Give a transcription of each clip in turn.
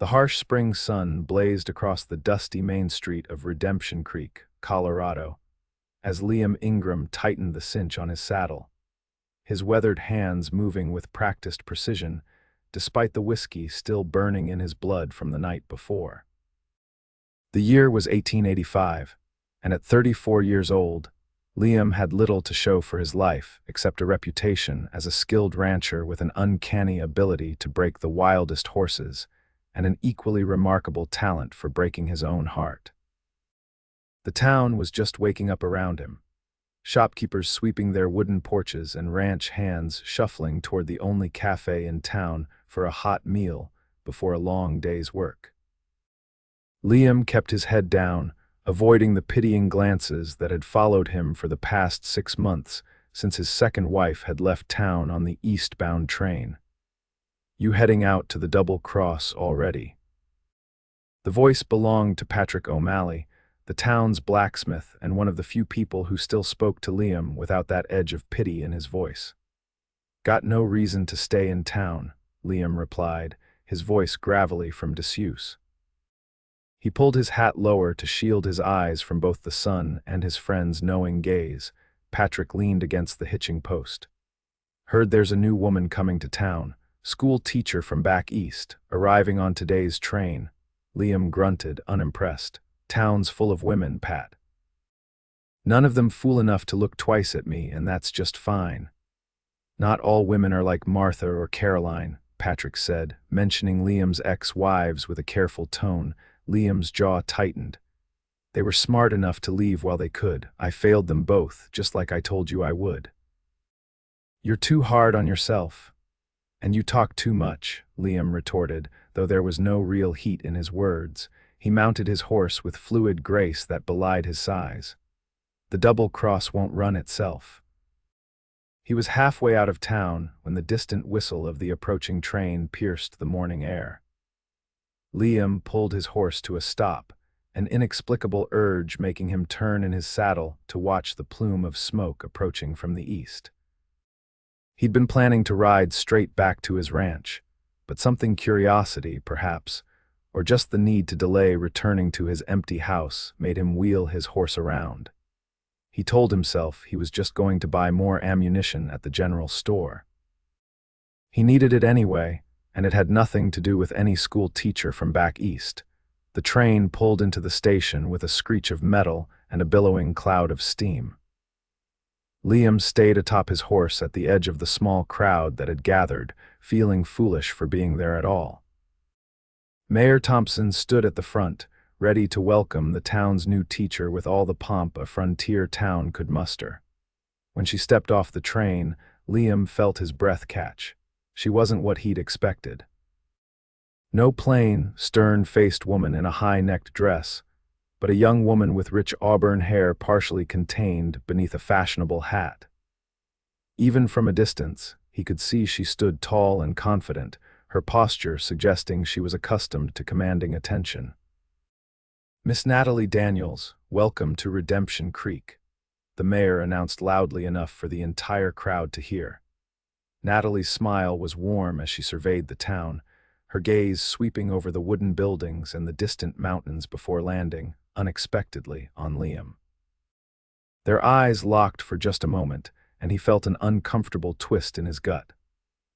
The harsh spring sun blazed across the dusty main street of Redemption Creek, Colorado, as Liam Ingram tightened the cinch on his saddle, his weathered hands moving with practiced precision, despite the whiskey still burning in his blood from the night before. The year was 1885, and at 34 years old, Liam had little to show for his life except a reputation as a skilled rancher with an uncanny ability to break the wildest horses and an equally remarkable talent for breaking his own heart. The town was just waking up around him, shopkeepers sweeping their wooden porches and ranch hands shuffling toward the only cafe in town for a hot meal before a long day's work. Liam kept his head down, avoiding the pitying glances that had followed him for the past 6 months since his second wife had left town on the eastbound train. "You heading out to the Double Cross already?" The voice belonged to Patrick O'Malley, the town's blacksmith and one of the few people who still spoke to Liam without that edge of pity in his voice. "Got no reason to stay in town," Liam replied, his voice gravelly from disuse. He pulled his hat lower to shield his eyes from both the sun and his friend's knowing gaze. Patrick leaned against the hitching post. "Heard there's a new woman coming to town, school teacher from back east, arriving on today's train." Liam grunted, unimpressed. "Town's full of women, Pat. None of them fool enough to look twice at me, and that's just fine." "Not all women are like Martha or Caroline," Patrick said, mentioning Liam's ex-wives with a careful tone. Liam's jaw tightened. "They were smart enough to leave while they could. I failed them both, just like I told you I would." "You're too hard on yourself. And you talk too much," Liam retorted, though there was no real heat in his words. He mounted his horse with fluid grace that belied his size. "The Double Cross won't run itself." He was halfway out of town when the distant whistle of the approaching train pierced the morning air. Liam pulled his horse to a stop, an inexplicable urge making him turn in his saddle to watch the plume of smoke approaching from the east. He'd been planning to ride straight back to his ranch, but something curiosity, perhaps, or just the need to delay returning to his empty house made him wheel his horse around. He told himself he was just going to buy more ammunition at the general store. He needed it anyway, and it had nothing to do with any school teacher from back east. The train pulled into the station with a screech of metal and a billowing cloud of steam. Liam stayed atop his horse at the edge of the small crowd that had gathered, feeling foolish for being there at all. Mayor Thompson stood at the front, ready to welcome the town's new teacher with all the pomp a frontier town could muster. When she stepped off the train, Liam felt his breath catch. She wasn't what he'd expected. No plain, stern-faced woman in a high-necked dress, but a young woman with rich auburn hair partially contained beneath a fashionable hat. Even from a distance, he could see she stood tall and confident, her posture suggesting she was accustomed to commanding attention. "Miss Natalie Daniels, welcome to Redemption Creek," the mayor announced loudly enough for the entire crowd to hear. Natalie's smile was warm as she surveyed the town, her gaze sweeping over the wooden buildings and the distant mountains before landing, unexpectedly, on Liam. Their eyes locked for just a moment, and he felt an uncomfortable twist in his gut.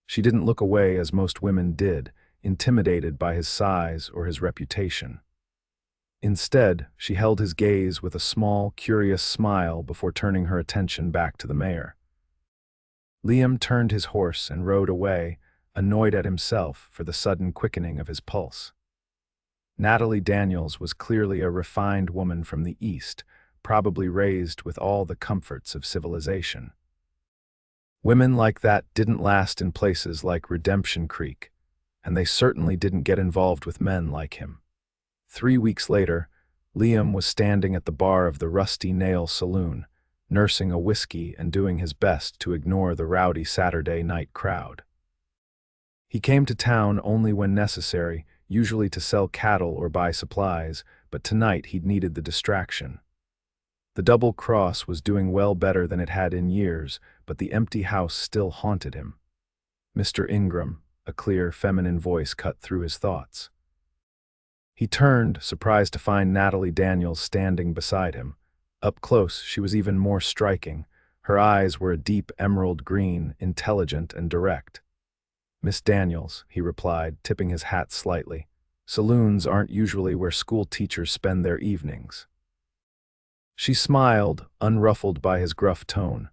She didn't look away as most women did, intimidated by his size or his reputation. Instead, she held his gaze with a small, curious smile before turning her attention back to the mayor. Liam turned his horse and rode away, annoyed at himself for the sudden quickening of his pulse. Natalie Daniels was clearly a refined woman from the East, probably raised with all the comforts of civilization. Women like that didn't last in places like Redemption Creek, and they certainly didn't get involved with men like him. 3 weeks later, Liam was standing at the bar of the Rusty Nail Saloon, nursing a whiskey and doing his best to ignore the rowdy Saturday night crowd. He came to town only when necessary, usually to sell cattle or buy supplies, but tonight he'd needed the distraction. The Double Cross was doing well better than it had in years, but the empty house still haunted him. "Mr. Ingram," a clear, feminine voice cut through his thoughts. He turned, surprised to find Natalie Daniels standing beside him. Up close, she was even more striking. Her eyes were a deep emerald green, intelligent and direct. "Miss Daniels," he replied, tipping his hat slightly. "Saloons aren't usually where school teachers spend their evenings." She smiled, unruffled by his gruff tone.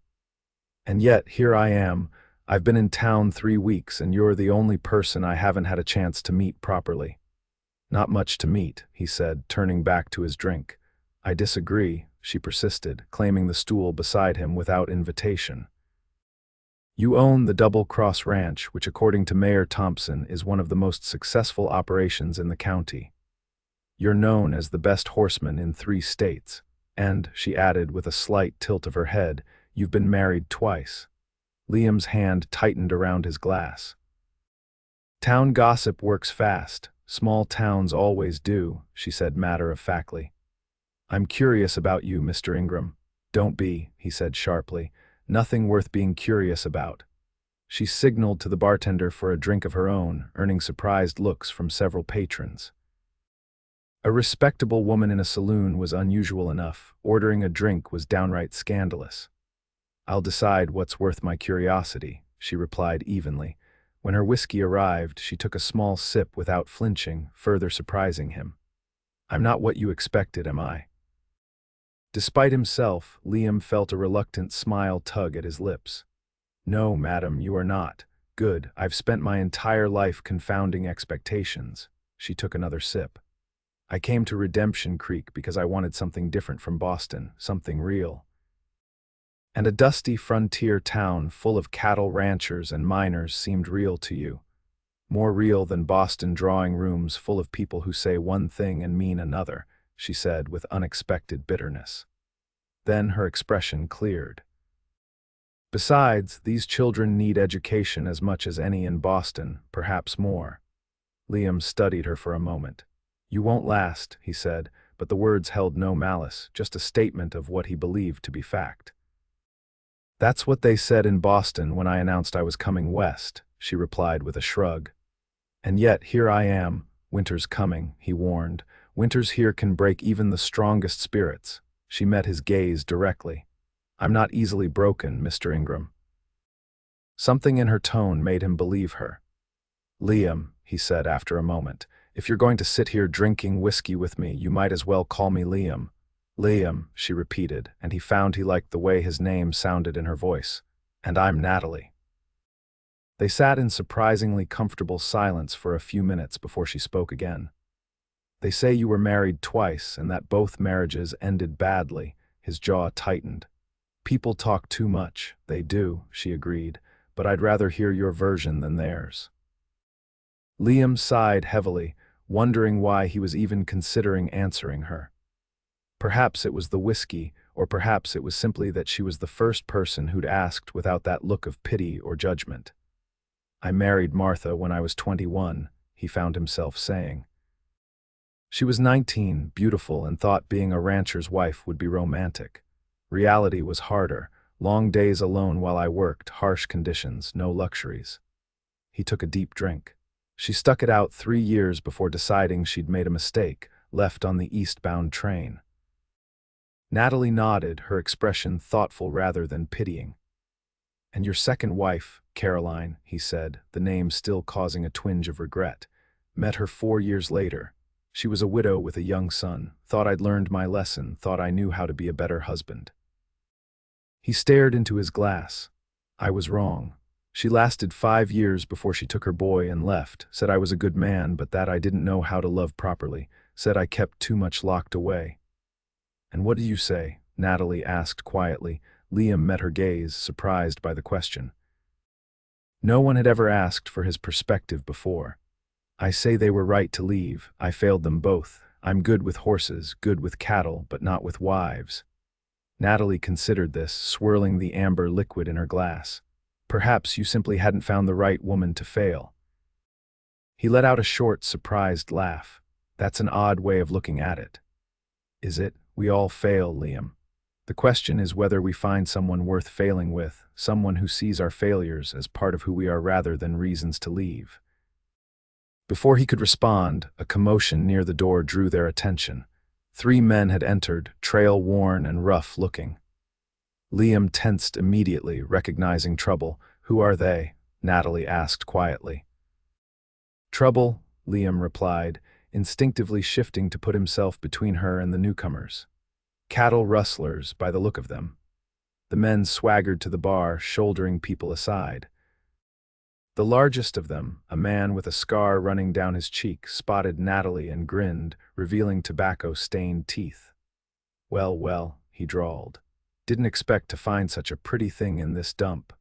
"And yet, here I am. I've been in town 3 weeks, and you're the only person I haven't had a chance to meet properly." "Not much to meet," he said, turning back to his drink. "I disagree," she persisted, claiming the stool beside him without invitation. "You own the Double Cross Ranch, which according to Mayor Thompson is one of the most successful operations in the county. You're known as the best horseman in 3 states, and," she added with a slight tilt of her head, "you've been married twice." Liam's hand tightened around his glass. "Town gossip works fast. Small towns always do," she said matter-of-factly. "I'm curious about you, Mr. Ingram." "Don't be," he said sharply. "Nothing worth being curious about." She signaled to the bartender for a drink of her own, earning surprised looks from several patrons. A respectable woman in a saloon was unusual enough. Ordering a drink was downright scandalous. "I'll decide what's worth my curiosity," she replied evenly. When her whiskey arrived, she took a small sip without flinching, further surprising him. "I'm not what you expected, am I?" Despite himself, Liam felt a reluctant smile tug at his lips. "No, madam, you are not. Good, I've spent my entire life confounding expectations." She took another sip. "I came to Redemption Creek because I wanted something different from Boston, something real. And a dusty frontier town full of cattle ranchers and miners seemed real to you. More real than Boston drawing rooms full of people who say one thing and mean another," she said with unexpected bitterness. Then her expression cleared. "Besides, these children need education as much as any in Boston, perhaps more." Liam studied her for a moment. "You won't last," he said, but the words held no malice, just a statement of what he believed to be fact. "That's what they said in Boston when I announced I was coming west," she replied with a shrug. "And yet here I am. Winter's coming," he warned. "Winters here can break even the strongest spirits." She met his gaze directly. "I'm not easily broken, Mr. Ingram." Something in her tone made him believe her. "Liam," he said after a moment, "if you're going to sit here drinking whiskey with me, you might as well call me Liam." "Liam," she repeated, and he found he liked the way his name sounded in her voice. "And I'm Natalie." They sat in surprisingly comfortable silence for a few minutes before she spoke again. "They say you were married twice and that both marriages ended badly." His jaw tightened. "People talk too much." "They do," she agreed, "but I'd rather hear your version than theirs." Liam sighed heavily, wondering why he was even considering answering her. Perhaps it was the whiskey, or perhaps it was simply that she was the first person who'd asked without that look of pity or judgment. "I married Martha when I was 21, he found himself saying. She was 19, beautiful, and thought being a rancher's wife would be romantic. Reality was harder, long days alone while I worked, harsh conditions, no luxuries." He took a deep drink. "She stuck it out 3 years before deciding she'd made a mistake, left on the eastbound train." Natalie nodded, her expression thoughtful rather than pitying. "And your second wife, Caroline," he said, the name still causing a twinge of regret, "met her 4 years later. She was a widow with a young son, thought I'd learned my lesson, thought I knew how to be a better husband." He stared into his glass. "I was wrong. She lasted 5 years before she took her boy and left, said I was a good man but that I didn't know how to love properly, said I kept too much locked away." "And what do you say?" Natalie asked quietly. Liam met her gaze, surprised by the question. No one had ever asked for his perspective before. "I say they were right to leave. I failed them both. I'm good with horses, good with cattle, but not with wives." Natalie considered this, swirling the amber liquid in her glass. "Perhaps you simply hadn't found the right woman to fail." He let out a short, surprised laugh. "That's an odd way of looking at it." "Is it? We all fail, Liam. The question is whether we find someone worth failing with, someone who sees our failures as part of who we are rather than reasons to leave." Before he could respond, a commotion near the door drew their attention. 3 men had entered, trail-worn and rough-looking. Liam tensed immediately, recognizing trouble. "Who are they?" Natalie asked quietly. "Trouble," Liam replied, instinctively shifting to put himself between her and the newcomers. "Cattle rustlers, by the look of them." The men swaggered to the bar, shouldering people aside. The largest of them, a man with a scar running down his cheek, spotted Natalie and grinned, revealing tobacco-stained teeth. "Well, well," he drawled. "Didn't expect to find such a pretty thing in this dump."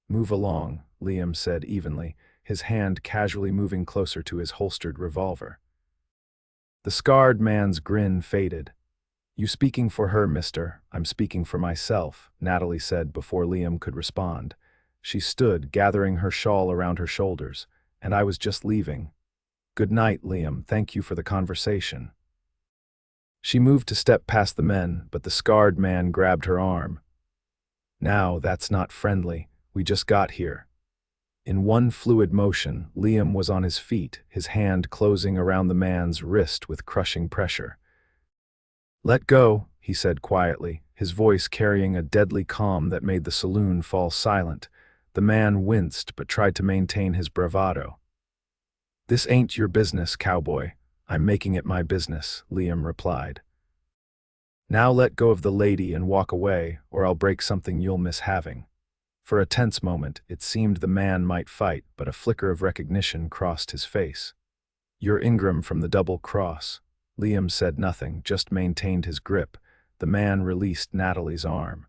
"Move along," Liam said evenly, his hand casually moving closer to his holstered revolver. The scarred man's grin faded. "You speaking for her, mister? I'm speaking for myself," Natalie said before Liam could respond. She stood, gathering her shawl around her shoulders. "And I was just leaving." "Good night, Liam. Thank you for the conversation." She moved to step past the men, but the scarred man grabbed her arm. "Now, that's not friendly. We just got here." In one fluid motion, Liam was on his feet, his hand closing around the man's wrist with crushing pressure. "Let go," he said quietly, his voice carrying a deadly calm that made the saloon fall silent. The man winced but tried to maintain his bravado. "This ain't your business, cowboy. I'm making it my business," Liam replied. "Now let go of the lady and walk away, or I'll break something you'll miss having." For a tense moment, it seemed the man might fight, but a flicker of recognition crossed his face. "You're Ingram from the Double Cross." Liam said nothing, just maintained his grip. The man released Natalie's arm.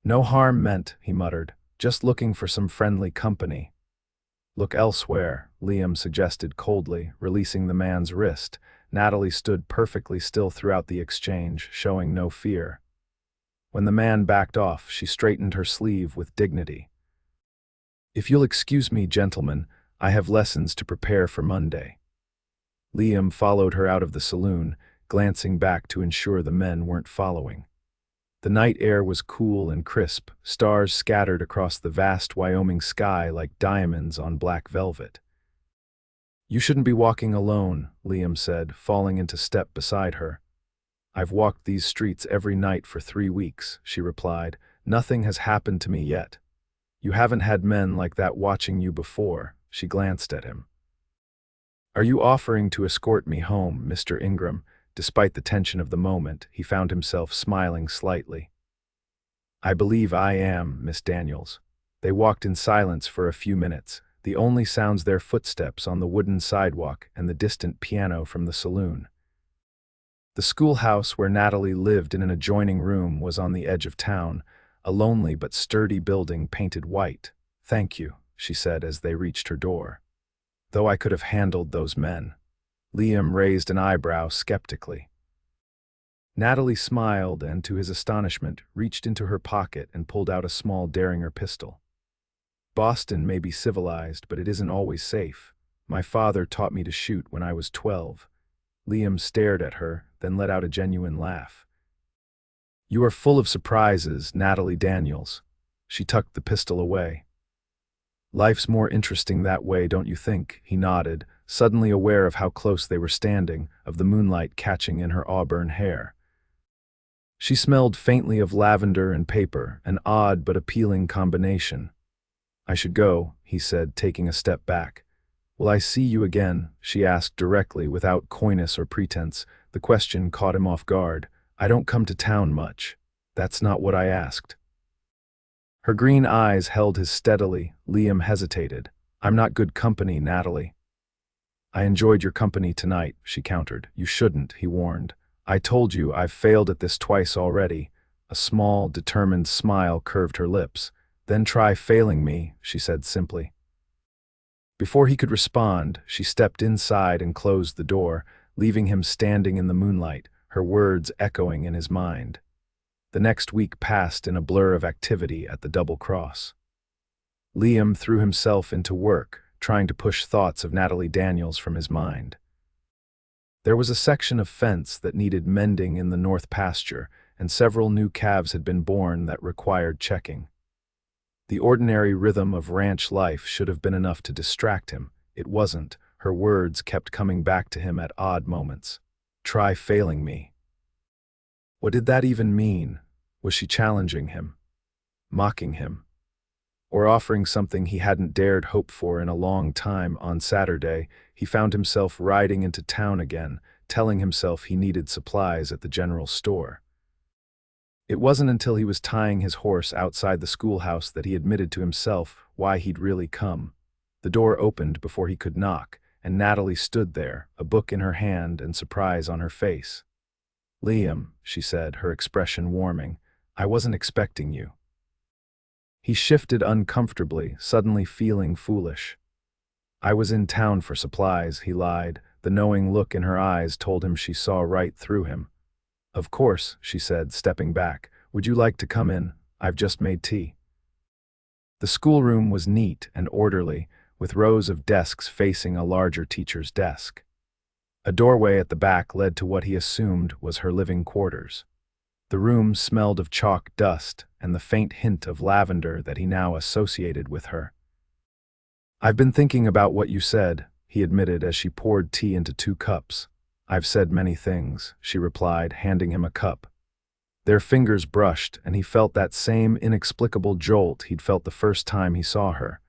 "No harm meant," he muttered. "Just looking for some friendly company." "Look elsewhere," Liam suggested coldly, releasing the man's wrist. Natalie stood perfectly still throughout the exchange, showing no fear. When the man backed off, she straightened her sleeve with dignity. "If you'll excuse me, gentlemen, I have lessons to prepare for Monday." Liam followed her out of the saloon, glancing back to ensure the men weren't following. The night air was cool and crisp, stars scattered across the vast Wyoming sky like diamonds on black velvet. "You shouldn't be walking alone," Liam said, falling into step beside her. "I've walked these streets every night for 3 weeks," she replied. "Nothing has happened to me yet." "You haven't had men like that watching you before," she glanced at him. "Are you offering to escort me home, Mr. Ingram?" Despite the tension of the moment, he found himself smiling slightly. "I believe I am, Miss Daniels." They walked in silence for a few minutes, the only sounds their footsteps on the wooden sidewalk and the distant piano from the saloon. The schoolhouse where Natalie lived in an adjoining room was on the edge of town, a lonely but sturdy building painted white. "Thank you," she said as they reached her door. "Though I could have handled those men." Liam raised an eyebrow skeptically. Natalie smiled and, to his astonishment, reached into her pocket and pulled out a small Derringer pistol. "Boston may be civilized, but it isn't always safe. My father taught me to shoot when I was 12. Liam stared at her, then let out a genuine laugh. "You are full of surprises, Natalie Daniels." She tucked the pistol away. "Life's more interesting that way, don't you think?" He nodded, suddenly aware of how close they were standing, of the moonlight catching in her auburn hair. She smelled faintly of lavender and paper, an odd but appealing combination. "I should go," he said, taking a step back. "Will I see you again?" she asked directly, without coyness or pretense. The question caught him off guard. "I don't come to town much." "That's not what I asked." Her green eyes held his steadily. Liam hesitated. "I'm not good company, Natalie." "I enjoyed your company tonight," she countered. "You shouldn't," he warned. "I told you I've failed at this twice already." A small, determined smile curved her lips. "Then try failing me," she said simply. Before he could respond, she stepped inside and closed the door, leaving him standing in the moonlight, her words echoing in his mind. The next week passed in a blur of activity at the Double Cross. Liam threw himself into work, trying to push thoughts of Natalie Daniels from his mind. There was a section of fence that needed mending in the north pasture, and several new calves had been born that required checking. The ordinary rhythm of ranch life should have been enough to distract him. It wasn't. Her words kept coming back to him at odd moments. Try failing me. What did that even mean? Was she challenging him? Mocking him? Or offering something he hadn't dared hope for in a long time? On Saturday, he found himself riding into town again, telling himself he needed supplies at the general store. It wasn't until he was tying his horse outside the schoolhouse that he admitted to himself why he'd really come. The door opened before he could knock, and Natalie stood there, a book in her hand and surprise on her face. "Liam," she said, her expression warming, "I wasn't expecting you." He shifted uncomfortably, suddenly feeling foolish. "I was in town for supplies," he lied. The knowing look in her eyes told him she saw right through him. "Of course," she said, stepping back. "Would you like to come in? I've just made tea." The schoolroom was neat and orderly, with rows of desks facing a larger teacher's desk. A doorway at the back led to what he assumed was her living quarters. The room smelled of chalk dust and the faint hint of lavender that he now associated with her. "I've been thinking about what you said," he admitted as she poured tea into 2 cups. "I've said many things," she replied, handing him a cup. Their fingers brushed, and he felt that same inexplicable jolt he'd felt the first time he saw her.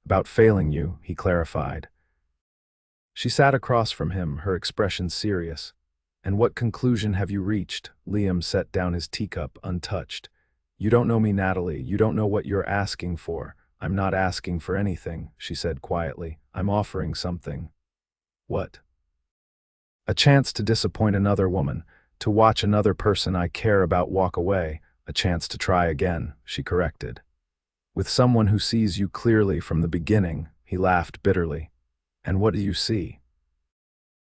"About failing you," he clarified. She sat across from him, her expression serious. "And what conclusion have you reached?" Liam set down his teacup, untouched. "You don't know me, Natalie. You don't know what you're asking for." "I'm not asking for anything," she said quietly. "I'm offering something." "What?" "A chance to disappoint another woman, to watch another person I care about walk away, a chance to try again," she corrected. "With someone who sees you clearly from the beginning," he laughed bitterly. "And what do you see?"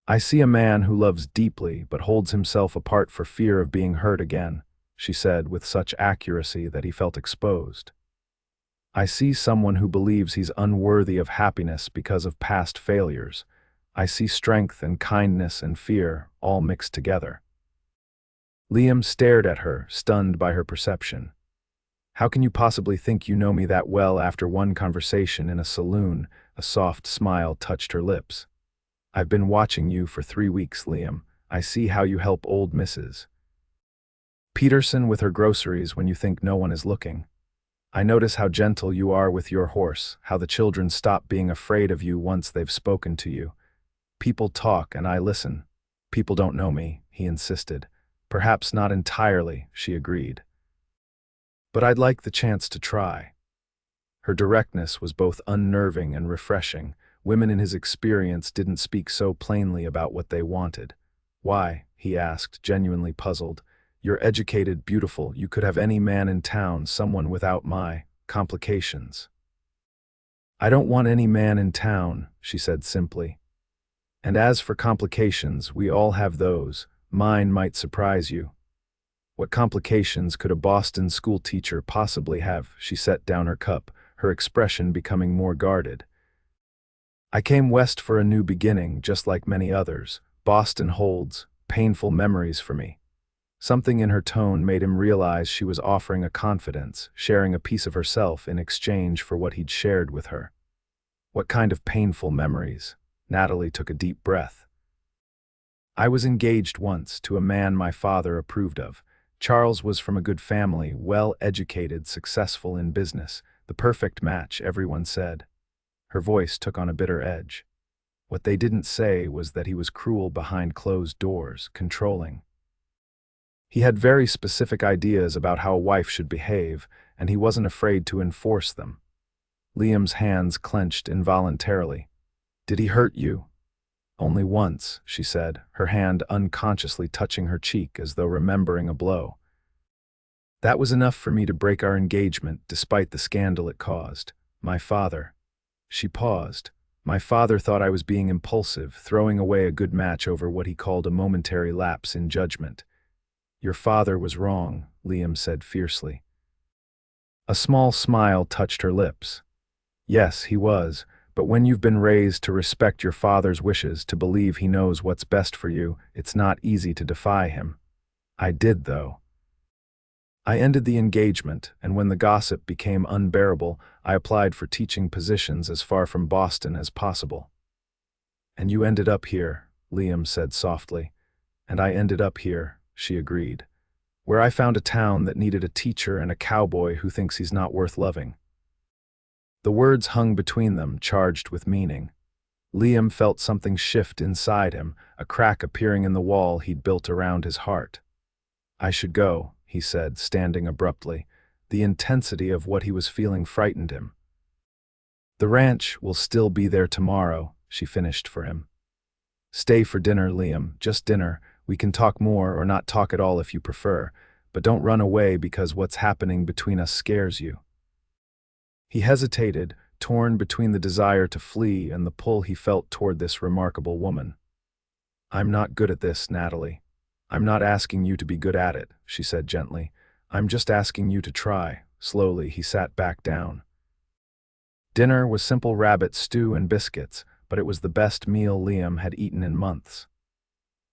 "I see a man who loves deeply but holds himself apart for fear of being hurt again," she said with such accuracy that he felt exposed. "I see someone who believes he's unworthy of happiness because of past failures. I see strength and kindness and fear all mixed together." Liam stared at her, stunned by her perception. "How can you possibly think you know me that well after one conversation in a saloon?" A soft smile touched her lips. "I've been watching you for 3 weeks, Liam. I see how you help old Mrs. Peterson with her groceries when you think no one is looking. I notice how gentle you are with your horse, how the children stop being afraid of you once they've spoken to you. People talk and I listen. People don't know me," he insisted. "Perhaps not entirely," she agreed. "But I'd like the chance to try." Her directness was both unnerving and refreshing. Women in his experience didn't speak so plainly about what they wanted. "Why?" he asked, genuinely puzzled. "You're educated, beautiful. You could have any man in town, someone without my complications." "I don't want any man in town," she said simply. "And as for complications, we all have those. Mine might surprise you." "What complications could a Boston schoolteacher possibly have?" She set down her cup, her expression becoming more guarded. "I came west for a new beginning, just like many others. Boston holds painful memories for me." Something in her tone made him realize she was offering a confidence, sharing a piece of herself in exchange for what he'd shared with her. "What kind of painful memories?" Natalie took a deep breath. "I was engaged once to a man my father approved of. Charles was from a good family, well-educated, successful in business. The perfect match, everyone said." Her voice took on a bitter edge. "What they didn't say was that he was cruel behind closed doors, controlling. He had very specific ideas about how a wife should behave, and he wasn't afraid to enforce them." Liam's hands clenched involuntarily. "Did he hurt you?" "Only once," she said, her hand unconsciously touching her cheek as though remembering a blow. "That was enough for me to break our engagement, despite the scandal it caused. My father—" She paused. "My father thought I was being impulsive, throwing away a good match over what he called a momentary lapse in judgment." "Your father was wrong," Liam said fiercely. A small smile touched her lips. "Yes, he was. But when you've been raised to respect your father's wishes, to believe he knows what's best for you, it's not easy to defy him. I did, though. I ended the engagement, and when the gossip became unbearable, I applied for teaching positions as far from Boston as possible." And you ended up here, Liam said softly. And I ended up here, she agreed, where I found a town that needed a teacher and a cowboy who thinks he's not worth loving. The words hung between them, charged with meaning. Liam felt something shift inside him, a crack appearing in the wall he'd built around his heart. I should go, he said, standing abruptly. The intensity of what he was feeling frightened him. The ranch will still be there tomorrow, she finished for him. Stay for dinner, Liam, just dinner. We can talk more or not talk at all if you prefer, but don't run away because what's happening between us scares you. He hesitated, torn between the desire to flee and the pull he felt toward this remarkable woman. I'm not good at this, Natalie. I'm not asking you to be good at it, she said gently. I'm just asking you to try. Slowly, he sat back down. Dinner was simple rabbit stew and biscuits, but it was the best meal Liam had eaten in months.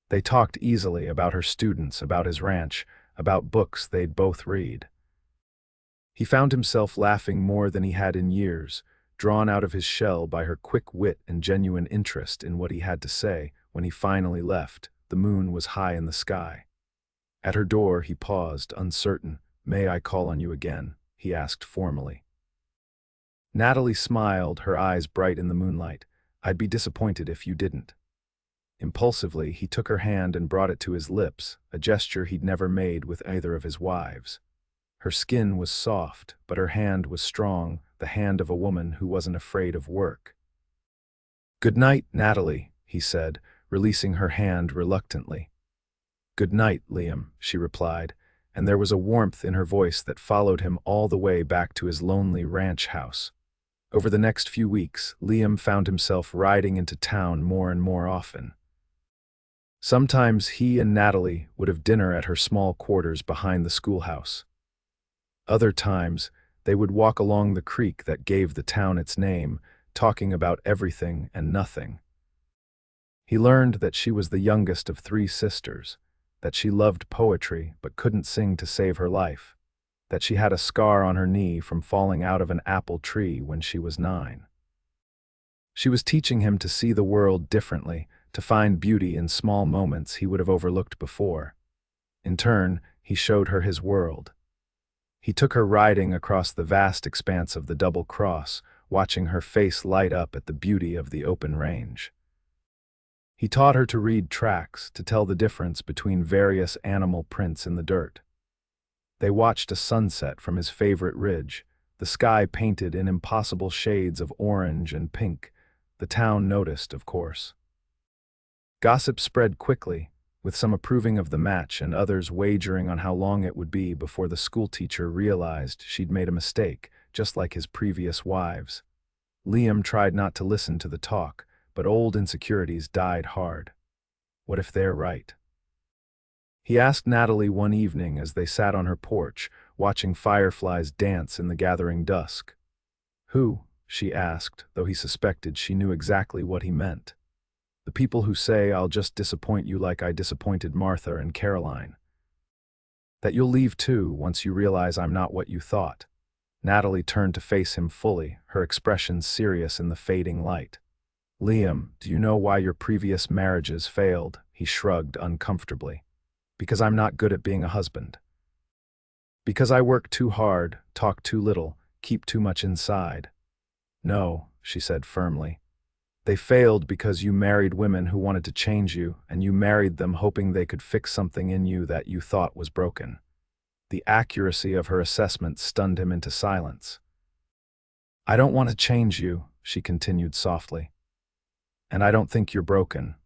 They talked easily about her students, about his ranch, about books they'd both read. He found himself laughing more than he had in years, drawn out of his shell by her quick wit and genuine interest in what he had to say. When he finally left, the moon was high in the sky. At her door, he paused, uncertain. May I call on you again? He asked formally. Natalie smiled, her eyes bright in the moonlight. I'd be disappointed if you didn't. Impulsively, he took her hand and brought it to his lips, a gesture he'd never made with either of his wives. Her skin was soft, but her hand was strong, the hand of a woman who wasn't afraid of work. Good night, Natalie, he said, releasing her hand reluctantly. Good night, Liam, she replied, and there was a warmth in her voice that followed him all the way back to his lonely ranch house. Over the next few weeks, Liam found himself riding into town more and more often. Sometimes he and Natalie would have dinner at her small quarters behind the schoolhouse. Other times, they would walk along the creek that gave the town its name, talking about everything and nothing. He learned that she was the youngest of 3 sisters, that she loved poetry but couldn't sing to save her life, that she had a scar on her knee from falling out of an apple tree when she was 9. She was teaching him to see the world differently, to find beauty in small moments he would have overlooked before. In turn, he showed her his world. He took her riding across the vast expanse of the Double Cross, watching her face light up at the beauty of the open range. He taught her to read tracks, to tell the difference between various animal prints in the dirt. They watched a sunset from his favorite ridge, the sky painted in impossible shades of orange and pink. The town noticed, of course. Gossip spread quickly, with some approving of the match and others wagering on how long it would be before the schoolteacher realized she'd made a mistake, just like his previous wives. Liam tried not to listen to the talk, but old insecurities died hard. What if they're right? He asked Natalie one evening as they sat on her porch, watching fireflies dance in the gathering dusk. Who? She asked, though he suspected she knew exactly what he meant. The people who say, I'll just disappoint you like I disappointed Martha and Caroline. That you'll leave too once you realize I'm not what you thought. Natalie turned to face him fully, her expression serious in the fading light. Liam, do you know why your previous marriages failed? He shrugged uncomfortably. Because I'm not good at being a husband. Because I work too hard, talk too little, keep too much inside. No, she said firmly. They failed because you married women who wanted to change you, and you married them hoping they could fix something in you that you thought was broken. The accuracy of her assessment stunned him into silence. I don't want to change you, she continued softly. And I don't think you're broken.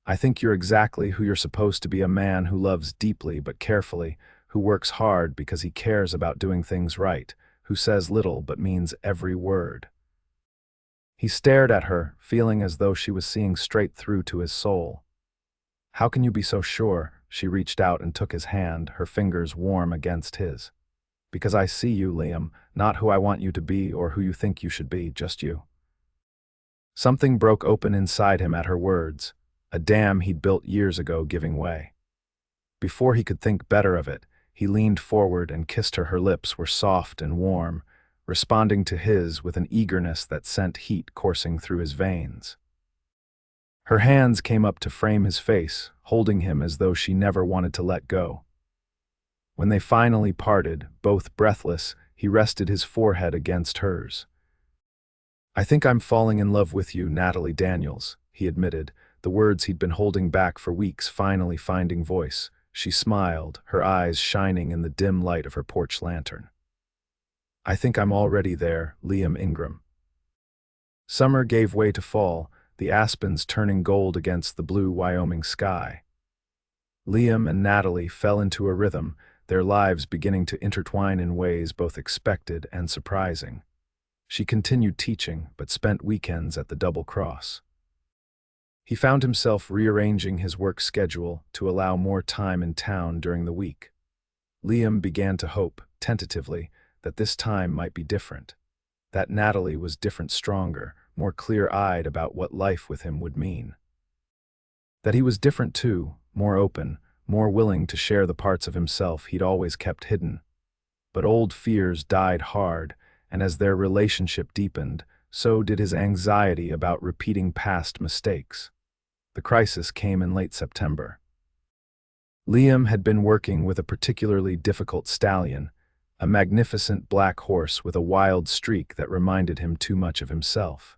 I think you're exactly who you're supposed to be, a man who loves deeply but carefully, who works hard because he cares about doing things right, who says little but means every word. He stared at her, feeling as though she was seeing straight through to his soul. How can you be so sure? She reached out and took his hand, her fingers warm against his. Because I see you, Liam, not who I want you to be or who you think you should be, just you. Something broke open inside him at her words, a dam he'd built years ago giving way. Before he could think better of it, he leaned forward and kissed her. Her lips were soft and warm, responding to his with an eagerness that sent heat coursing through his veins. Her hands came up to frame his face, holding him as though she never wanted to let go. When they finally parted, both breathless, he rested his forehead against hers. "I think I'm falling in love with you, Natalie Daniels," he admitted, the words he'd been holding back for weeks finally finding voice. She smiled, her eyes shining in the dim light of her porch lantern. "I think I'm already there, Liam Ingram." Summer gave way to fall, the aspens turning gold against the blue Wyoming sky. Liam and Natalie fell into a rhythm, their lives beginning to intertwine in ways both expected and surprising. She continued teaching, but spent weekends at the Double Cross. He found himself rearranging his work schedule to allow more time in town during the week. Liam began to hope, tentatively, that this time might be different. That Natalie was different, stronger, more clear-eyed about what life with him would mean. That he was different too, more open, more willing to share the parts of himself he'd always kept hidden. But old fears died hard, and as their relationship deepened, so did his anxiety about repeating past mistakes. The crisis came in late September. Liam had been working with a particularly difficult stallion, a magnificent black horse with a wild streak that reminded him too much of himself.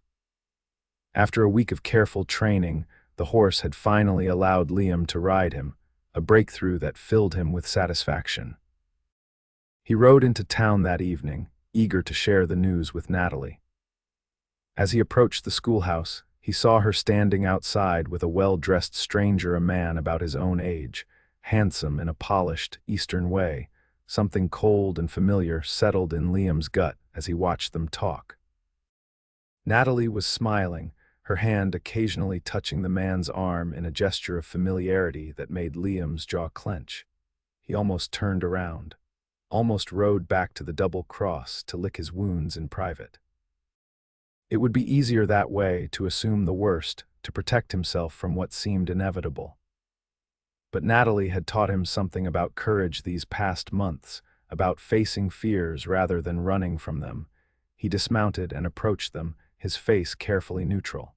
After a week of careful training, the horse had finally allowed Liam to ride him, a breakthrough that filled him with satisfaction. He rode into town that evening, eager to share the news with Natalie. As he approached the schoolhouse, he saw her standing outside with a well-dressed stranger, a man about his own age, handsome in a polished, Eastern way. Something cold and familiar settled in Liam's gut as he watched them talk. Natalie was smiling, her hand occasionally touching the man's arm in a gesture of familiarity that made Liam's jaw clench. He almost turned around, almost rode back to the Double Cross to lick his wounds in private. It would be easier that way, to assume the worst, to protect himself from what seemed inevitable. But Natalie had taught him something about courage these past months, about facing fears rather than running from them. He dismounted and approached them, his face carefully neutral.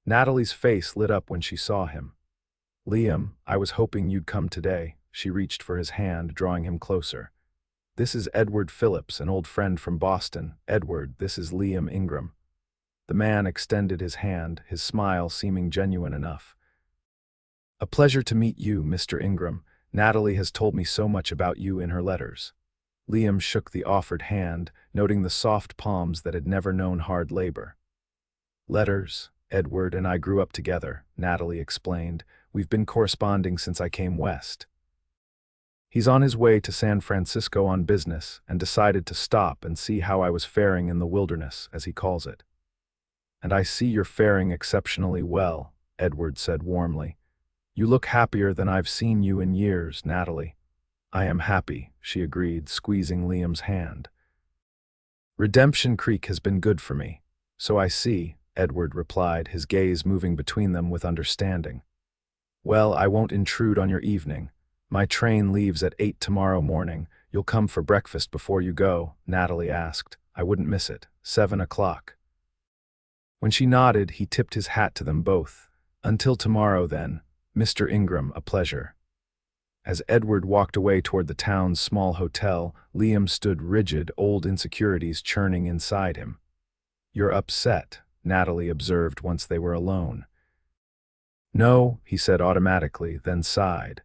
Natalie's face lit up when she saw him. "Liam, I was hoping you'd come today." She reached for his hand, drawing him closer. "This is Edward Phillips, an old friend from Boston. Edward, this is Liam Ingram." The man extended his hand, his smile seeming genuine enough. "A pleasure to meet you, Mr. Ingram. Natalie has told me so much about you in her letters." Liam shook the offered hand, noting the soft palms that had never known hard labor. "Letters? Edward and I grew up together," Natalie explained. "We've been corresponding since I came west. He's on his way to San Francisco on business and decided to stop and see how I was faring in the wilderness, as he calls it." "And I see you're faring exceptionally well," Edward said warmly. "You look happier than I've seen you in years, Natalie." "I am happy," she agreed, squeezing Liam's hand. "Redemption Creek has been good for me." "So I see," Edward replied, his gaze moving between them with understanding. "Well, I won't intrude on your evening. My train leaves at 8 tomorrow morning. You'll come for breakfast before you go?" Natalie asked. "I wouldn't miss it. 7 o'clock. When she nodded, he tipped his hat to them both. "Until tomorrow, then. Mr. Ingram, a pleasure." As Edward walked away toward the town's small hotel, Liam stood rigid, old insecurities churning inside him. "You're upset," Natalie observed once they were alone. "No," he said automatically, then sighed.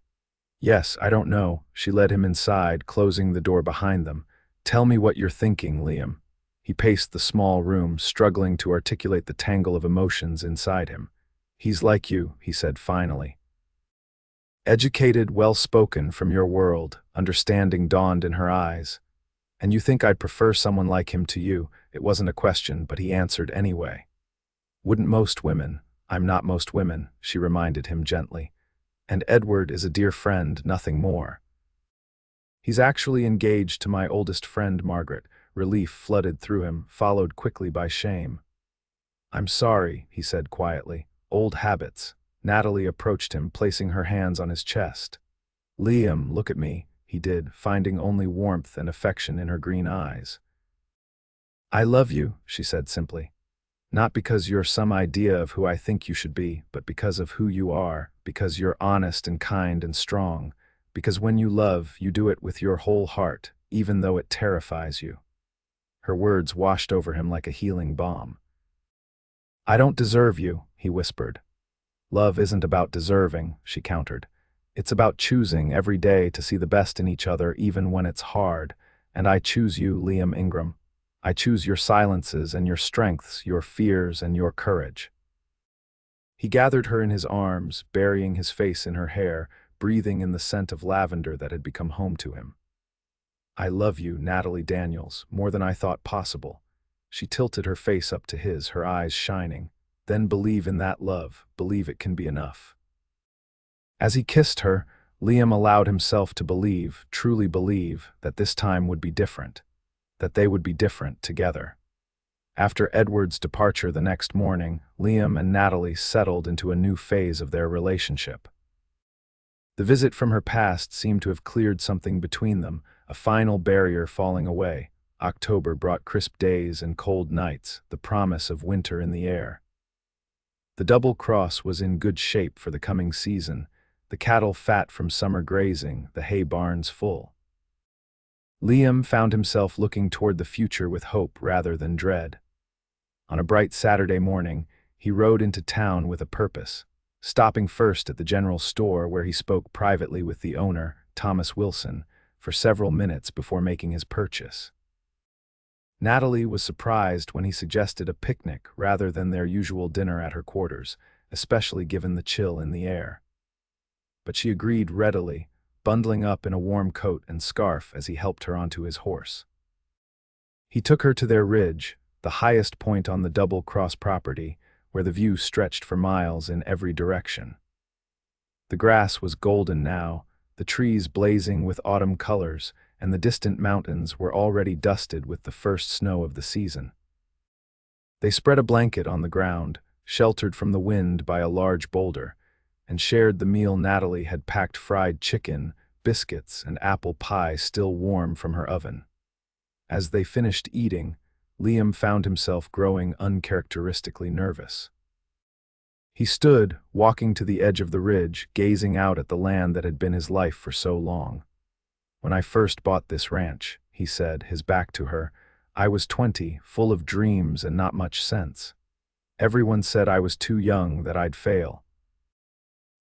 "Yes, I don't know." She led him inside, closing the door behind them. "Tell me what you're thinking, Liam." He paced the small room, struggling to articulate the tangle of emotions inside him. "He's like you," he said finally. "Educated, well-spoken, from your world," understanding dawned in her eyes. "And you think I'd prefer someone like him to you?" It wasn't a question, but he answered anyway. "Wouldn't most women?" "I'm not most women," she reminded him gently. "And Edward is a dear friend, nothing more." "He's actually engaged to my oldest friend, Margaret." Relief flooded through him, followed quickly by shame. "I'm sorry," he said quietly. "Old habits." Natalie approached him, placing her hands on his chest. "Liam, look at me," he did, finding only warmth and affection in her green eyes. "I love you," she said simply. Not because you're some idea of who I think you should be, but because of who you are, because you're honest and kind and strong, because when you love, you do it with your whole heart, even though it terrifies you." Her words washed over him like a healing balm. "I don't deserve you," he whispered. "Love isn't about deserving," she countered. "It's about choosing every day to see the best in each other even when it's hard, and I choose you, Liam Ingram. I choose your silences and your strengths, your fears and your courage." He gathered her in his arms, burying his face in her hair, breathing in the scent of lavender that had become home to him. "I love you, Natalie Daniels, more than I thought possible." She tilted her face up to his, her eyes shining. "Then believe in that love, believe it can be enough." As he kissed her, Liam allowed himself to believe, truly believe, that this time would be different, that they would be different together. After Edward's departure the next morning, Liam and Natalie settled into a new phase of their relationship. The visit from her past seemed to have cleared something between them, a final barrier falling away. October brought crisp days and cold nights, the promise of winter in the air. The double cross was in good shape for the coming season, the cattle fat from summer grazing, the hay barns full. Liam found himself looking toward the future with hope rather than dread. On a bright Saturday morning, he rode into town with a purpose, stopping first at the general store where he spoke privately with the owner, Thomas Wilson, for several minutes before making his purchase. Natalie was surprised when he suggested a picnic rather than their usual dinner at her quarters, especially given the chill in the air. But she agreed readily, bundling up in a warm coat and scarf as he helped her onto his horse. He took her to their ridge, the highest point on the Double Cross property, where the view stretched for miles in every direction. The grass was golden now, the trees blazing with autumn colors, and the distant mountains were already dusted with the first snow of the season. They spread a blanket on the ground, sheltered from the wind by a large boulder, and shared the meal. Natalie had packed fried chicken, biscuits, and apple pie still warm from her oven. As they finished eating, Liam found himself growing uncharacteristically nervous. He stood, walking to the edge of the ridge, gazing out at the land that had been his life for so long. "When I first bought this ranch," he said, his back to her, "I was 20, full of dreams and not much sense. Everyone said I was too young, that I'd fail.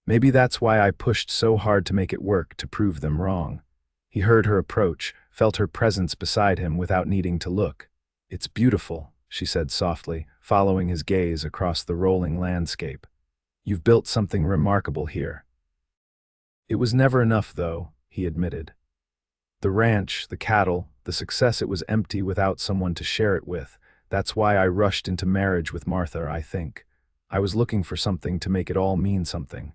Maybe that's why I pushed so hard to make it work, to prove them wrong." He heard her approach, felt her presence beside him without needing to look. "It's beautiful," she said softly, following his gaze across the rolling landscape. "You've built something remarkable here." "It was never enough, though," he admitted. "The ranch, the cattle, the success, it was empty without someone to share it with. That's why I rushed into marriage with Martha, I think. I was looking for something to make it all mean something."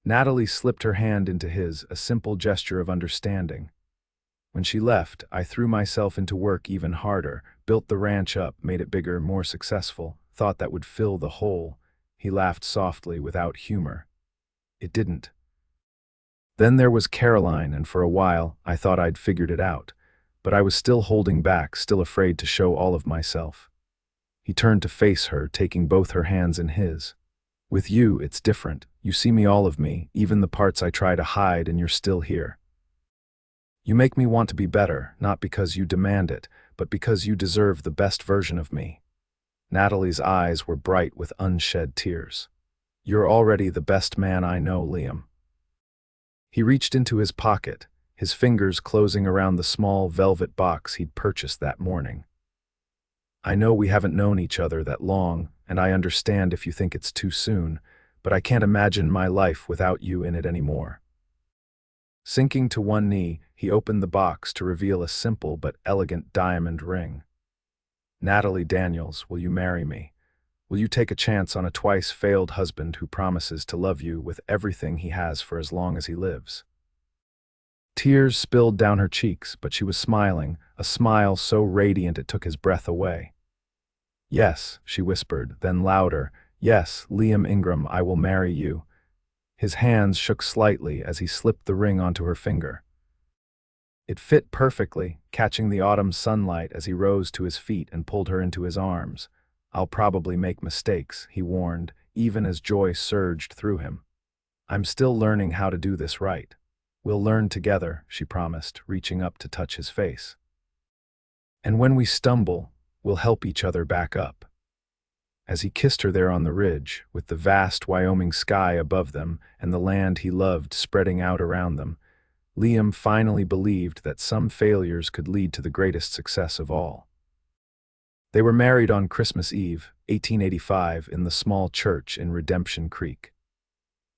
Natalie slipped her hand into his, a simple gesture of understanding. "When she left, I threw myself into work even harder, built the ranch up, made it bigger, more successful, thought that would fill the hole." He laughed softly, without humor. "It didn't. Then there was Caroline, and for a while, I thought I'd figured it out. But I was still holding back, still afraid to show all of myself." He turned to face her, taking both her hands in his. "With you, it's different. You see me, all of me, even the parts I try to hide, and you're still here. You make me want to be better, not because you demand it, but because you deserve the best version of me." Natalie's eyes were bright with unshed tears. "You're already the best man I know, Liam." He reached into his pocket, his fingers closing around the small velvet box he'd purchased that morning. "I know we haven't known each other that long, and I understand if you think it's too soon, but I can't imagine my life without you in it anymore." Sinking to one knee, he opened the box to reveal a simple but elegant diamond ring. "Natalie Daniels, will you marry me? Will you take a chance on a twice-failed husband who promises to love you with everything he has for as long as he lives?" Tears spilled down her cheeks, but she was smiling, a smile so radiant it took his breath away. "Yes," she whispered, then louder, "Yes, Liam Ingram, I will marry you." His hands shook slightly as he slipped the ring onto her finger. It fit perfectly, catching the autumn sunlight as he rose to his feet and pulled her into his arms. I'll probably make mistakes, he warned, even as joy surged through him. I'm still learning how to do this right. We'll learn together, she promised, reaching up to touch his face. And when we stumble, we'll help each other back up. As he kissed her there on the ridge, with the vast Wyoming sky above them and the land he loved spreading out around them, Liam finally believed that some failures could lead to the greatest success of all. They were married on Christmas Eve, 1885, in the small church in Redemption Creek.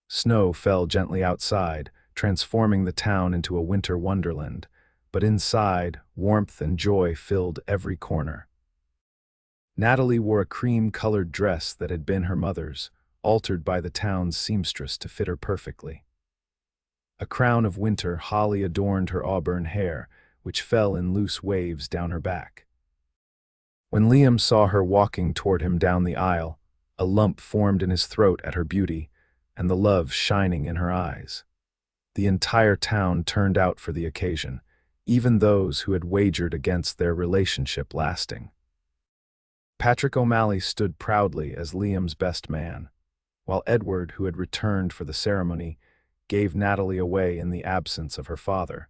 Snow fell gently outside, transforming the town into a winter wonderland, but inside, warmth and joy filled every corner. Natalie wore a cream-colored dress that had been her mother's, altered by the town's seamstress to fit her perfectly. A crown of winter holly adorned her auburn hair, which fell in loose waves down her back. When Liam saw her walking toward him down the aisle, a lump formed in his throat at her beauty, and the love shining in her eyes. The entire town turned out for the occasion, even those who had wagered against their relationship lasting. Patrick O'Malley stood proudly as Liam's best man, while Edward, who had returned for the ceremony, gave Natalie away in the absence of her father,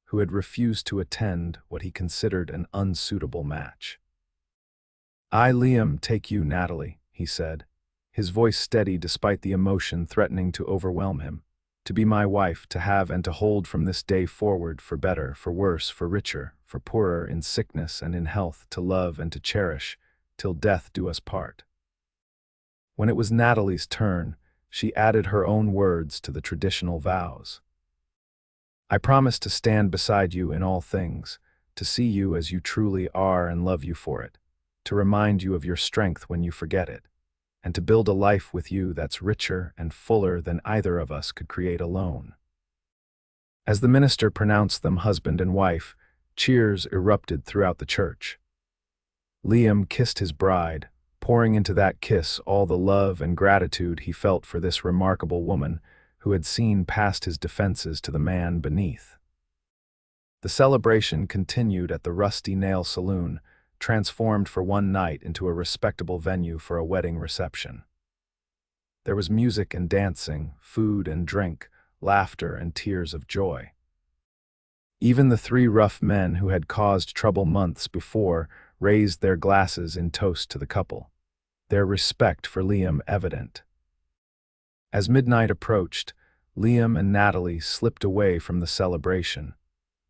who had refused to attend what he considered an unsuitable match. "I, Liam, take you, Natalie," he said, his voice steady despite the emotion threatening to overwhelm him, "to be my wife, to have and to hold from this day forward, for better, for worse, for richer, for poorer, in sickness and in health, to love and to cherish, till death do us part." When it was Natalie's turn, she added her own words to the traditional vows. "I promise to stand beside you in all things, to see you as you truly are and love you for it, to remind you of your strength when you forget it, and to build a life with you that's richer and fuller than either of us could create alone." As the minister pronounced them husband and wife, cheers erupted throughout the church. Liam kissed his bride, pouring into that kiss all the love and gratitude he felt for this remarkable woman who had seen past his defenses to the man beneath. The celebration continued at the Rusty Nail Saloon, transformed for one night into a respectable venue for a wedding reception. There was music and dancing, food and drink, laughter and tears of joy. Even the three rough men who had caused trouble months before raised their glasses in toast to the couple, their respect for Liam evident. As midnight approached, Liam and Natalie slipped away from the celebration,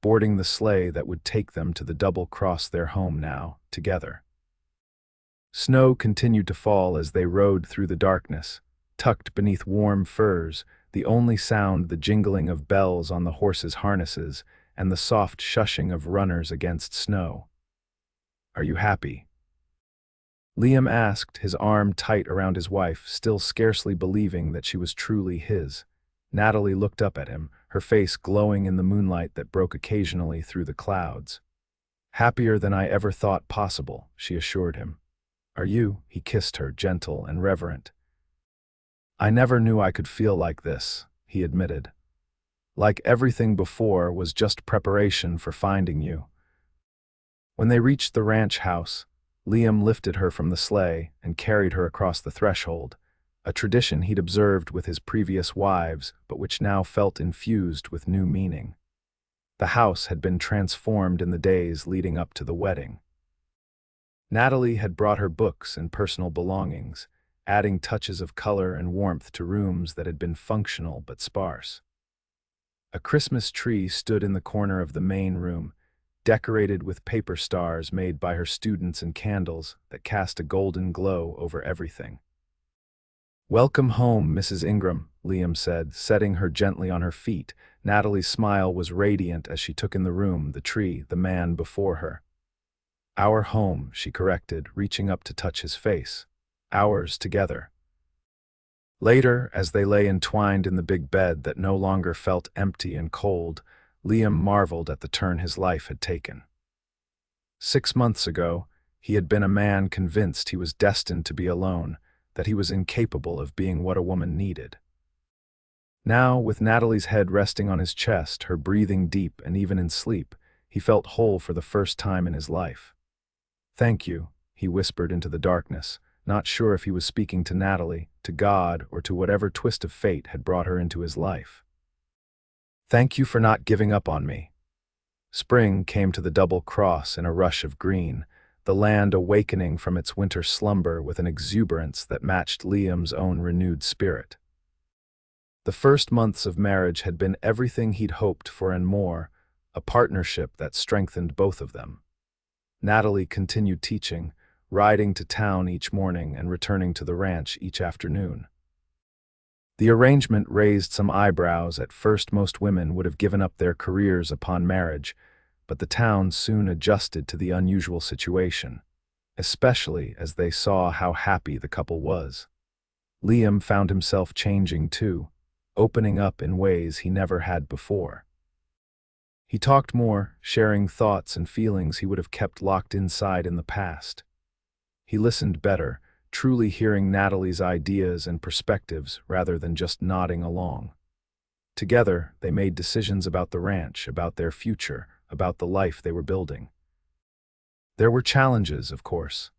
boarding the sleigh that would take them to the double-cross their home now, together. Snow continued to fall as they rode through the darkness, tucked beneath warm furs, the only sound the jingling of bells on the horses' harnesses and the soft shushing of runners against snow. "Are you happy?" Liam asked, his arm tight around his wife, still scarcely believing that she was truly his. Natalie looked up at him, her face glowing in the moonlight that broke occasionally through the clouds. "Happier than I ever thought possible," she assured him. "Are you?" He kissed her, gentle and reverent. "I never knew I could feel like this," he admitted. "Like everything before was just preparation for finding you." When they reached the ranch house, Liam lifted her from the sleigh and carried her across the threshold, a tradition he'd observed with his previous wives, but which now felt infused with new meaning. The house had been transformed in the days leading up to the wedding. Natalie had brought her books and personal belongings, adding touches of color and warmth to rooms that had been functional but sparse. A Christmas tree stood in the corner of the main room, decorated with paper stars made by her students and candles that cast a golden glow over everything. "Welcome home, Mrs. Ingram," Liam said, setting her gently on her feet. Natalie's smile was radiant as she took in the room, the tree, the man before her. "Our home," she corrected, reaching up to touch his face. "Ours together." Later, as they lay entwined in the big bed that no longer felt empty and cold, Liam marveled at the turn his life had taken. 6 months ago, he had been a man convinced he was destined to be alone, that he was incapable of being what a woman needed. Now, with Natalie's head resting on his chest, her breathing deep and even in sleep, he felt whole for the first time in his life. "Thank you," he whispered into the darkness, not sure if he was speaking to Natalie, to God, or to whatever twist of fate had brought her into his life. Thank you for not giving up on me. Spring came to the double cross in a rush of green, the land awakening from its winter slumber with an exuberance that matched Liam's own renewed spirit. The first months of marriage had been everything he'd hoped for and more, a partnership that strengthened both of them. Natalie continued teaching, riding to town each morning and returning to the ranch each afternoon. The arrangement raised some eyebrows. At first, most women would have given up their careers upon marriage, but the town soon adjusted to the unusual situation, especially as they saw how happy the couple was. Liam found himself changing too, opening up in ways he never had before. He talked more, sharing thoughts and feelings he would have kept locked inside in the past. He listened better, truly hearing Natalie's ideas and perspectives rather than just nodding along. Together, they made decisions about the ranch, about their future, about the life they were building. There were challenges, of course.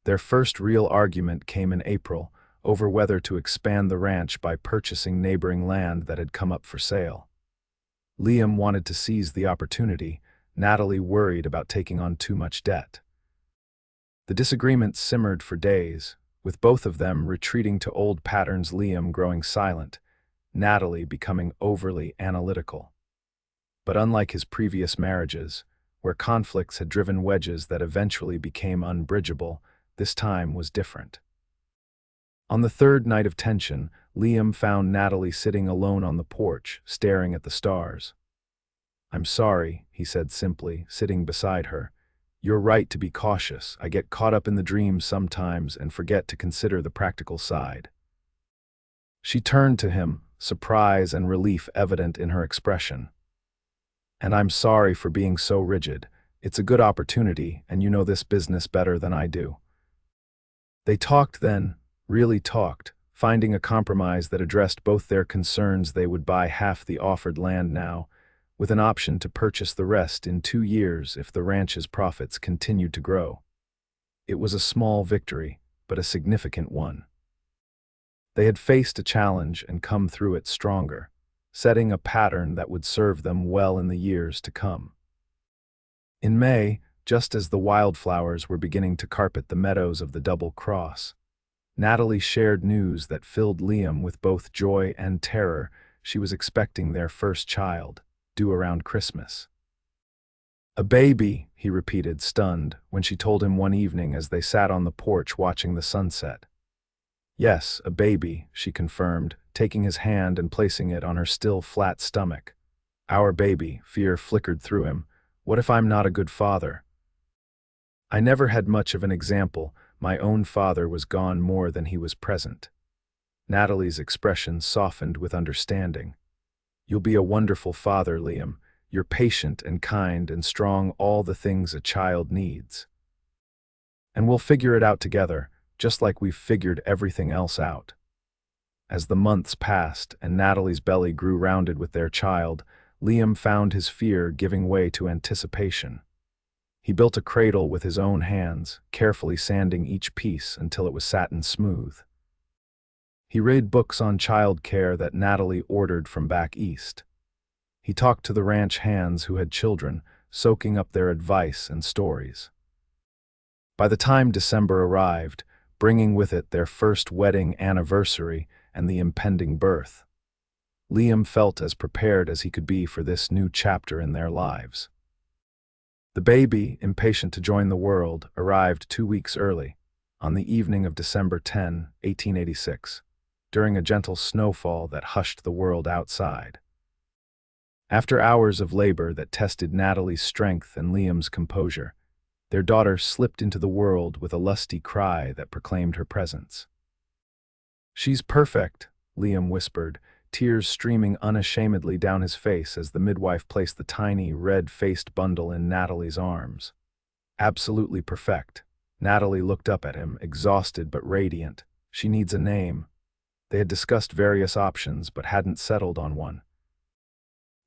Their first real argument came in April, over whether to expand the ranch by purchasing neighboring land that had come up for sale. Liam wanted to seize the opportunity, Natalie worried about taking on too much debt. The disagreement simmered for days, with both of them retreating to old patterns, Liam growing silent, Natalie becoming overly analytical. But unlike his previous marriages, where conflicts had driven wedges that eventually became unbridgeable, this time was different. On the third night of tension, Liam found Natalie sitting alone on the porch, staring at the stars. "I'm sorry," he said simply, sitting beside her. "You're right to be cautious. I get caught up in the dreams sometimes and forget to consider the practical side." She turned to him, surprise and relief evident in her expression. "And I'm sorry for being so rigid. It's a good opportunity, and you know this business better than I do." They talked then, really talked, finding a compromise that addressed both their concerns. They would buy half the offered land now, with an option to purchase the rest in 2 years if the ranch's profits continued to grow. It was a small victory, but a significant one. They had faced a challenge and come through it stronger, setting a pattern that would serve them well in the years to come. In May, just as the wildflowers were beginning to carpet the meadows of the Double Cross, Natalie shared news that filled Liam with both joy and terror. She was expecting their first child, due around Christmas. "A baby," he repeated, stunned, when she told him one evening as they sat on the porch watching the sunset. "Yes, a baby," she confirmed, taking his hand and placing it on her still flat stomach. "Our baby," fear flickered through him. "What if I'm not a good father? I never had much of an example. My own father was gone more than he was present." Natalie's expression softened with understanding. "You'll be a wonderful father, Liam. You're patient and kind and strong, all the things a child needs. And we'll figure it out together, just like we've figured everything else out." As the months passed and Natalie's belly grew rounded with their child, Liam found his fear giving way to anticipation. He built a cradle with his own hands, carefully sanding each piece until it was satin smooth. He read books on child care that Natalie ordered from back east. He talked to the ranch hands who had children, soaking up their advice and stories. By the time December arrived, bringing with it their first wedding anniversary and the impending birth, Liam felt as prepared as he could be for this new chapter in their lives. The baby, impatient to join the world, arrived 2 weeks early, on the evening of December 10, 1886, during a gentle snowfall that hushed the world outside. After hours of labor that tested Natalie's strength and Liam's composure, their daughter slipped into the world with a lusty cry that proclaimed her presence. "She's perfect," Liam whispered, tears streaming unashamedly down his face as the midwife placed the tiny, red-faced bundle in Natalie's arms. "Absolutely perfect." Natalie looked up at him, exhausted but radiant. "She needs a name." They had discussed various options but hadn't settled on one.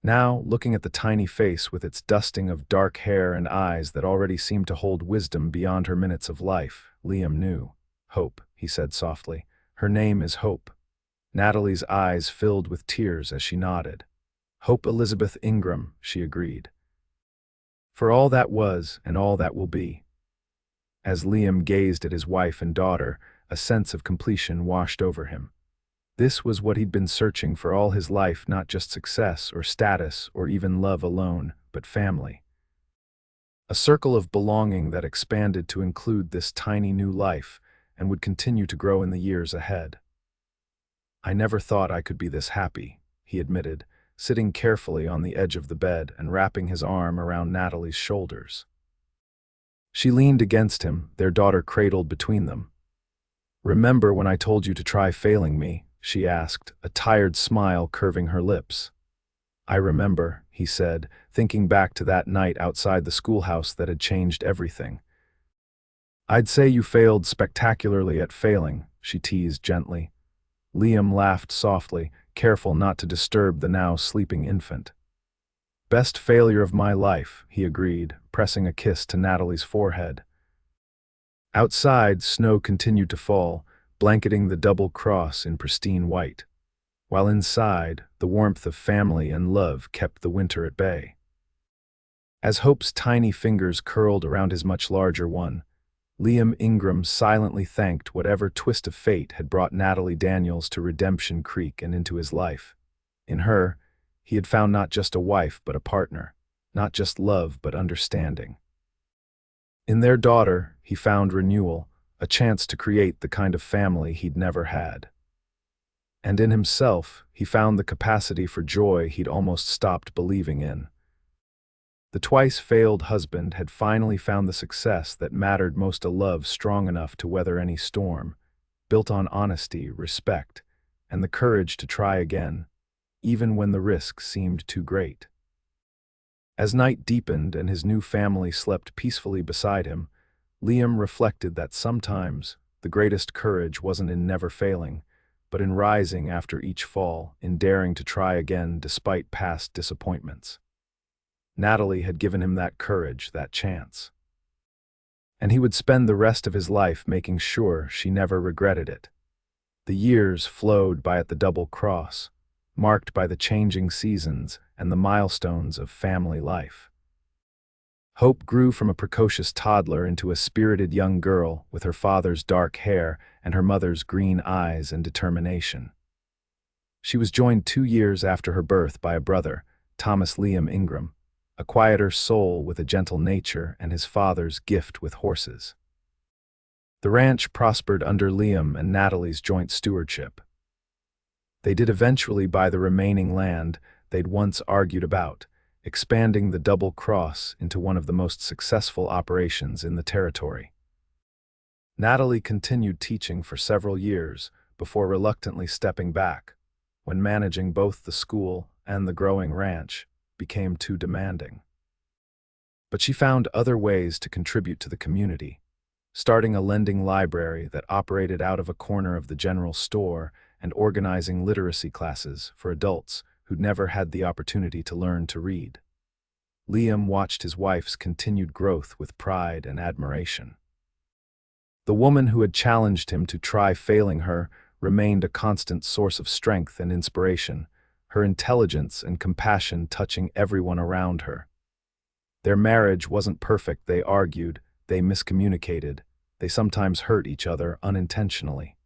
Now, looking at the tiny face with its dusting of dark hair and eyes that already seemed to hold wisdom beyond her minutes of life, Liam knew. "Hope," he said softly. "Her name is Hope." Natalie's eyes filled with tears as she nodded. "Hope Elizabeth Ingram," she agreed. "For all that was and all that will be." As Liam gazed at his wife and daughter, a sense of completion washed over him. This was what he'd been searching for all his life, not just success or status or even love alone, but family. A circle of belonging that expanded to include this tiny new life and would continue to grow in the years ahead. "I never thought I could be this happy," he admitted, sitting carefully on the edge of the bed and wrapping his arm around Natalie's shoulders. She leaned against him, their daughter cradled between them. "Remember when I told you to try failing me?" she asked, a tired smile curving her lips. "I remember," he said, thinking back to that night outside the schoolhouse that had changed everything. "I'd say you failed spectacularly at failing," she teased gently. Liam laughed softly, careful not to disturb the now sleeping infant. "Best failure of my life," he agreed, pressing a kiss to Natalie's forehead. Outside, snow continued to fall, blanketing the double cross in pristine white, while inside, the warmth of family and love kept the winter at bay. As Hope's tiny fingers curled around his much larger one, Liam Ingram silently thanked whatever twist of fate had brought Natalie Daniels to Redemption Creek and into his life. In her, he had found not just a wife but a partner, not just love but understanding. In their daughter, he found renewal, a chance to create the kind of family he'd never had. And in himself, he found the capacity for joy he'd almost stopped believing in. The twice-failed husband had finally found the success that mattered most, a love strong enough to weather any storm, built on honesty, respect, and the courage to try again, even when the risk seemed too great. As night deepened and his new family slept peacefully beside him, Liam reflected that sometimes the greatest courage wasn't in never failing, but in rising after each fall, in daring to try again despite past disappointments. Natalie had given him that courage, that chance. And he would spend the rest of his life making sure she never regretted it. The years flowed by at the double cross, marked by the changing seasons and the milestones of family life. Hope grew from a precocious toddler into a spirited young girl with her father's dark hair and her mother's green eyes and determination. She was joined 2 years after her birth by a brother, Thomas Liam Ingram, a quieter soul with a gentle nature and his father's gift with horses. The ranch prospered under Liam and Natalie's joint stewardship. They did eventually buy the remaining land they'd once argued about, expanding the Double Cross into one of the most successful operations in the territory. Natalie continued teaching for several years before reluctantly stepping back, when managing both the school and the growing ranch became too demanding. But she found other ways to contribute to the community, starting a lending library that operated out of a corner of the general store and organizing literacy classes for adults who'd never had the opportunity to learn to read. Liam watched his wife's continued growth with pride and admiration. The woman who had challenged him to try failing her remained a constant source of strength and inspiration, her intelligence and compassion touching everyone around her. Their marriage wasn't perfect, they argued, they miscommunicated, they sometimes hurt each other unintentionally.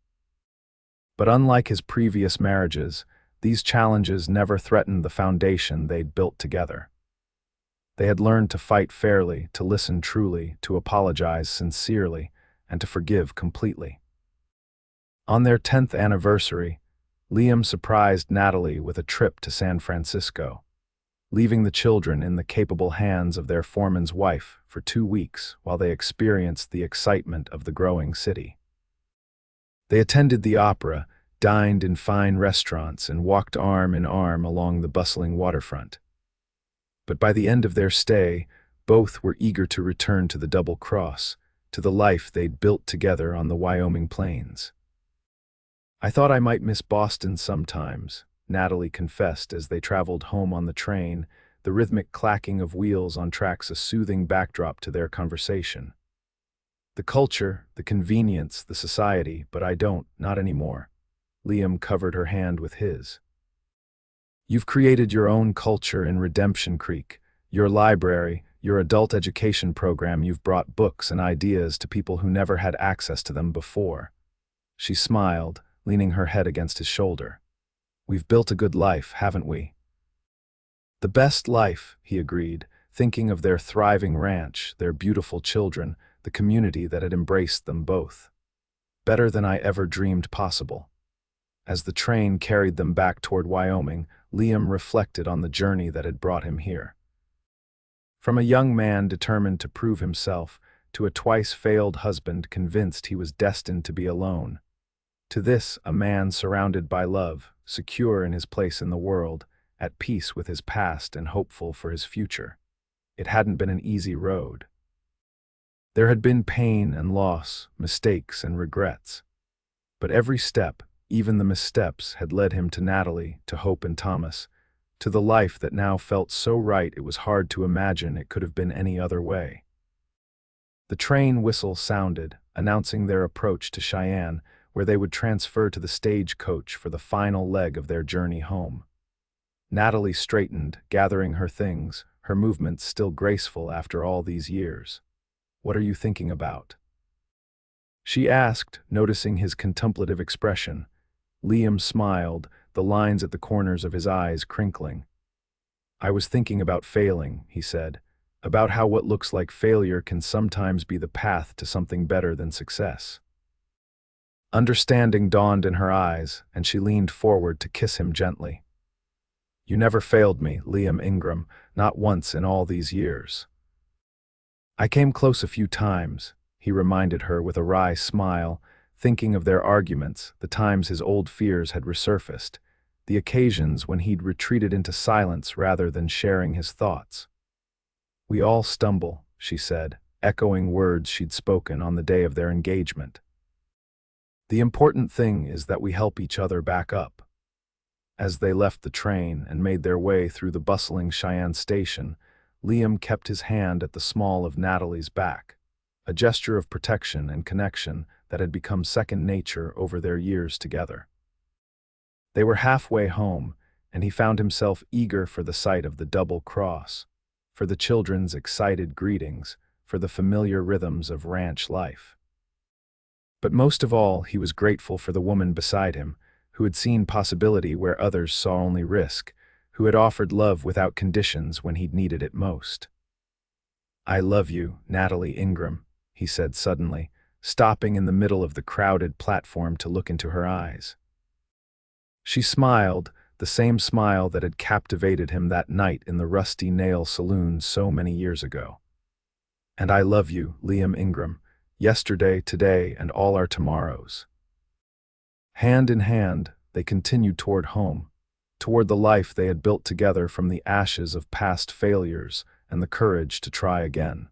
But unlike his previous marriages, these challenges never threatened the foundation they'd built together. They had learned to fight fairly, to listen truly, to apologize sincerely, and to forgive completely. On their 10th anniversary, Liam surprised Natalie with a trip to San Francisco, leaving the children in the capable hands of their foreman's wife for 2 weeks while they experienced the excitement of the growing city. They attended the opera, dined in fine restaurants, and walked arm in arm along the bustling waterfront. But by the end of their stay, both were eager to return to the Double Cross, to the life they'd built together on the Wyoming plains. "I thought I might miss Boston sometimes," Natalie confessed as they traveled home on the train, the rhythmic clacking of wheels on tracks a soothing backdrop to their conversation. The culture, the convenience, the society, but I don't, not anymore. Liam covered her hand with his. You've created your own culture in Redemption Creek, your library, your adult education program. You've brought books and ideas to people who never had access to them before. She smiled, leaning her head against his shoulder. We've built a good life, haven't we? The best life, he agreed, thinking of their thriving ranch, their beautiful children, the community that had embraced them both. Better than I ever dreamed possible. As the train carried them back toward Wyoming, Liam reflected on the journey that had brought him here. From a young man determined to prove himself, to a twice-failed husband convinced he was destined to be alone, to this, a man surrounded by love, secure in his place in the world, at peace with his past and hopeful for his future. It hadn't been an easy road. There had been pain and loss, mistakes and regrets. But every step, even the missteps, had led him to Natalie, to Hope and Thomas, to the life that now felt so right it was hard to imagine it could have been any other way. The train whistle sounded, announcing their approach to Cheyenne, where they would transfer to the stagecoach for the final leg of their journey home. Natalie straightened, gathering her things, her movements still graceful after all these years. "What are you thinking about?" she asked, noticing his contemplative expression. Liam smiled, the lines at the corners of his eyes crinkling. "I was thinking about failing," he said, "about how what looks like failure can sometimes be the path to something better than success." Understanding dawned in her eyes, and she leaned forward to kiss him gently. "You never failed me, Liam Ingram, not once in all these years." "I came close a few times," he reminded her with a wry smile, thinking of their arguments, the times his old fears had resurfaced, the occasions when he'd retreated into silence rather than sharing his thoughts. "We all stumble," she said, echoing words she'd spoken on the day of their engagement. "The important thing is that we help each other back up." As they left the train and made their way through the bustling Cheyenne station, Liam kept his hand at the small of Natalie's back, a gesture of protection and connection that had become second nature over their years together. They were halfway home, and he found himself eager for the sight of the double cross, for the children's excited greetings, for the familiar rhythms of ranch life. But most of all, he was grateful for the woman beside him, who had seen possibility where others saw only risk, who had offered love without conditions when he'd needed it most. "I love you, Natalie Ingram," he said suddenly, stopping in the middle of the crowded platform to look into her eyes. She smiled, the same smile that had captivated him that night in the Rusty Nail Saloon so many years ago. "And I love you, Liam Ingram, yesterday, today, and all our tomorrows." Hand in hand, they continued toward home, toward the life they had built together from the ashes of past failures and the courage to try again.